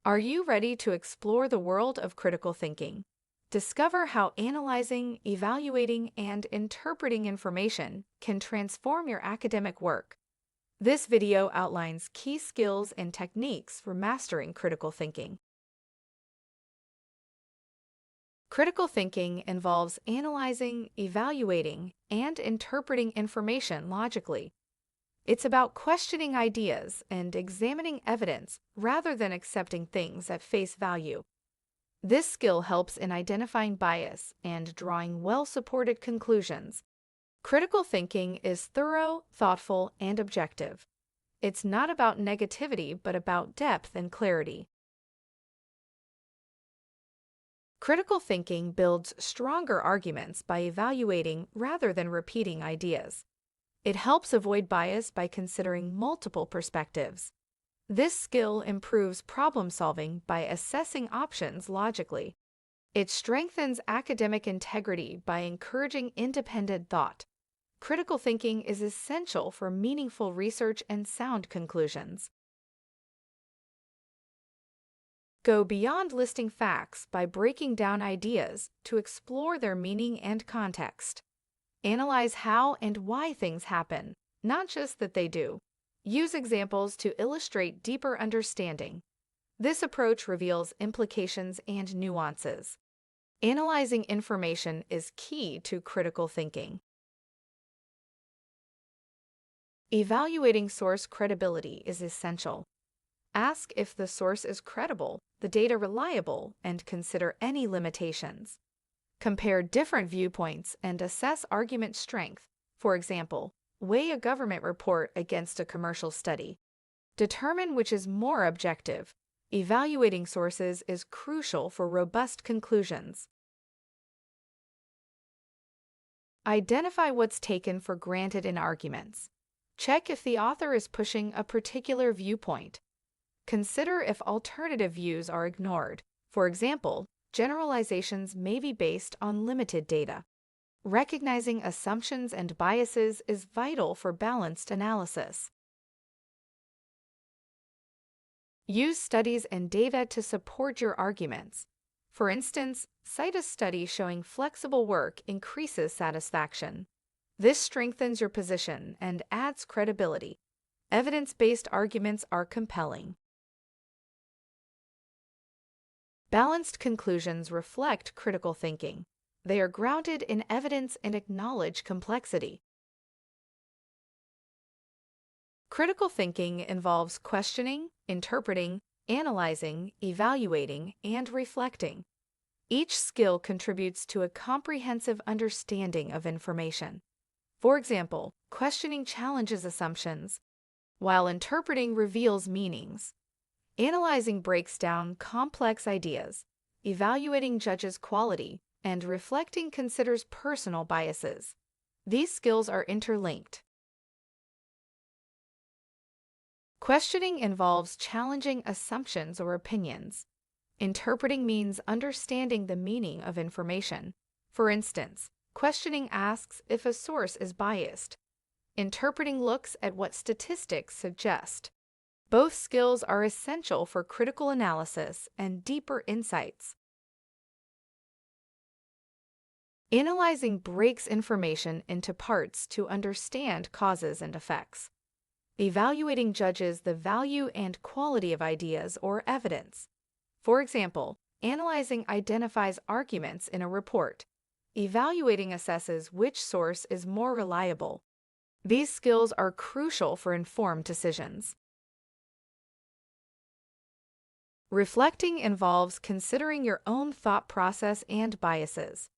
Are you ready to explore the world of critical thinking? Discover how analyzing, evaluating, and interpreting information can transform your academic work. This video outlines key skills and techniques for mastering critical thinking. Critical thinking involves analyzing, evaluating, and interpreting information logically. It's about questioning ideas and examining evidence rather than accepting things at face value. This skill helps in identifying bias and drawing well-supported conclusions. Critical thinking is thorough, thoughtful, and objective. It's not about negativity, but about depth and clarity. Critical thinking builds stronger arguments by evaluating rather than repeating ideas. It helps avoid bias by considering multiple perspectives. This skill improves problem solving by assessing options logically. It strengthens academic integrity by encouraging independent thought. Critical thinking is essential for meaningful research and sound conclusions. Go beyond listing facts by breaking down ideas to explore their meaning and context. Analyze how and why things happen, not just that they do. Use examples to illustrate deeper understanding. This approach reveals implications and nuances. Analyzing information is key to critical thinking. Evaluating source credibility is essential. Ask if the source is credible, the data reliable, and consider any limitations. Compare different viewpoints and assess argument strength. For example, weigh a government report against a commercial study. Determine which is more objective. Evaluating sources is crucial for robust conclusions. Identify what's taken for granted in arguments. Check if the author is pushing a particular viewpoint. Consider if alternative views are ignored. For example, generalizations may be based on limited data. Recognizing assumptions and biases is vital for balanced analysis. Use studies and data to support your arguments. For instance, cite a study showing flexible work increases satisfaction. This strengthens your position and adds credibility. Evidence-based arguments are compelling. Balanced conclusions reflect critical thinking. They are grounded in evidence and acknowledge complexity. Critical thinking involves questioning, interpreting, analyzing, evaluating, and reflecting. Each skill contributes to a comprehensive understanding of information. For example, questioning challenges assumptions, while interpreting reveals meanings. Analyzing breaks down complex ideas, evaluating judges quality, and reflecting considers personal biases. These skills are interlinked. Questioning involves challenging assumptions or opinions. Interpreting means understanding the meaning of information. For instance, questioning asks if a source is biased. Interpreting looks at what statistics suggest. Both skills are essential for critical analysis and deeper insights. Analyzing breaks information into parts to understand causes and effects. Evaluating judges the value and quality of ideas or evidence. For example, analyzing identifies arguments in a report. Evaluating assesses which source is more reliable. These skills are crucial for informed decisions. Reflecting involves considering your own thought process and biases.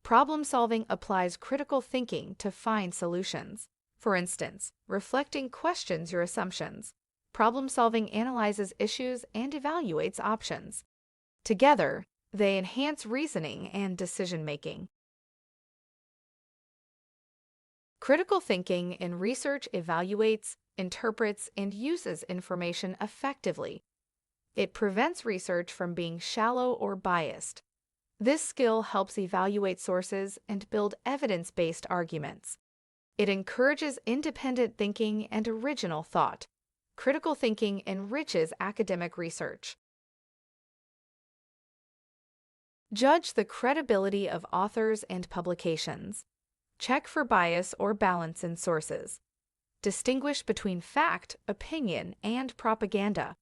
Problem-solving applies critical thinking to find solutions. For instance, reflecting questions your assumptions. Problem-solving analyzes issues and evaluates options. Together, they enhance reasoning and decision-making. Critical thinking in research evaluates, interprets, and uses information effectively. It prevents research from being shallow or biased. This skill helps evaluate sources and build evidence-based arguments. It encourages independent thinking and original thought. Critical thinking enriches academic research. Judge the credibility of authors and publications. Check for bias or balance in sources. Distinguish between fact, opinion, and propaganda.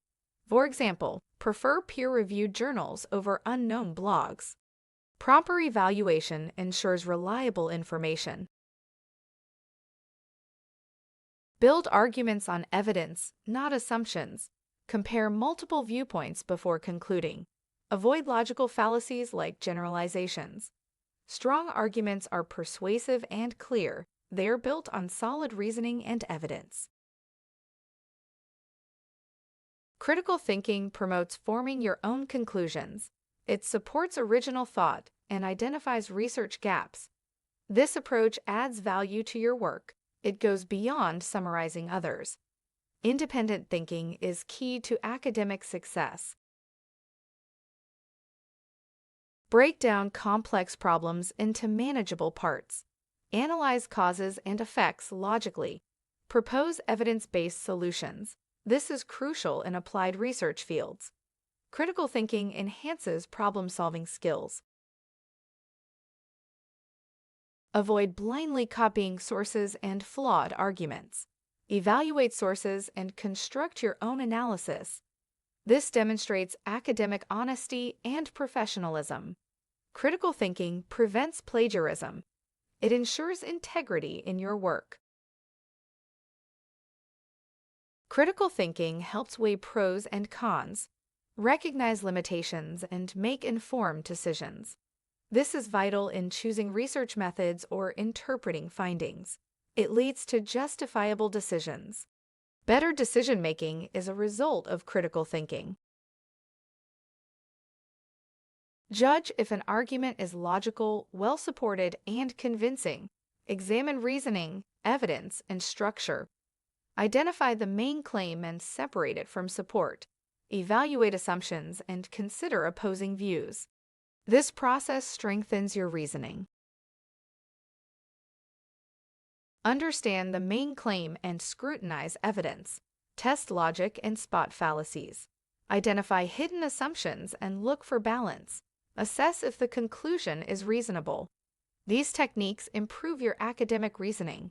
For example, prefer peer-reviewed journals over unknown blogs. Proper evaluation ensures reliable information. Build arguments on evidence, not assumptions. Compare multiple viewpoints before concluding. Avoid logical fallacies like generalizations. Strong arguments are persuasive and clear. They are built on solid reasoning and evidence. Critical thinking promotes forming your own conclusions. It supports original thought and identifies research gaps. This approach adds value to your work. It goes beyond summarizing others. Independent thinking is key to academic success. Break down complex problems into manageable parts. Analyze causes and effects logically. Propose evidence-based solutions. This is crucial in applied research fields. Critical thinking enhances problem-solving skills. Avoid blindly copying sources and flawed arguments. Evaluate sources and construct your own analysis. This demonstrates academic honesty and professionalism. Critical thinking prevents plagiarism. It ensures integrity in your work. Critical thinking helps weigh pros and cons, recognize limitations, and make informed decisions. This is vital in choosing research methods or interpreting findings. It leads to justifiable decisions. Better decision-making is a result of critical thinking. Judge if an argument is logical, well-supported, and convincing. Examine reasoning, evidence, and structure. Identify the main claim and separate it from support. Evaluate assumptions and consider opposing views. This process strengthens your reasoning. Understand the main claim and scrutinize evidence. Test logic and spot fallacies. Identify hidden assumptions and look for balance. Assess if the conclusion is reasonable. These techniques improve your academic reasoning.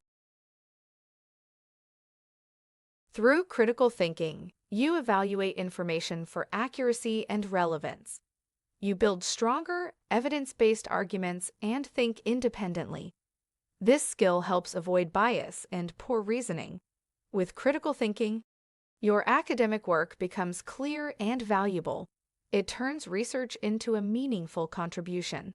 Through critical thinking, you evaluate information for accuracy and relevance. You build stronger, evidence-based arguments and think independently. This skill helps avoid bias and poor reasoning. With critical thinking, your academic work becomes clear and valuable. It turns research into a meaningful contribution.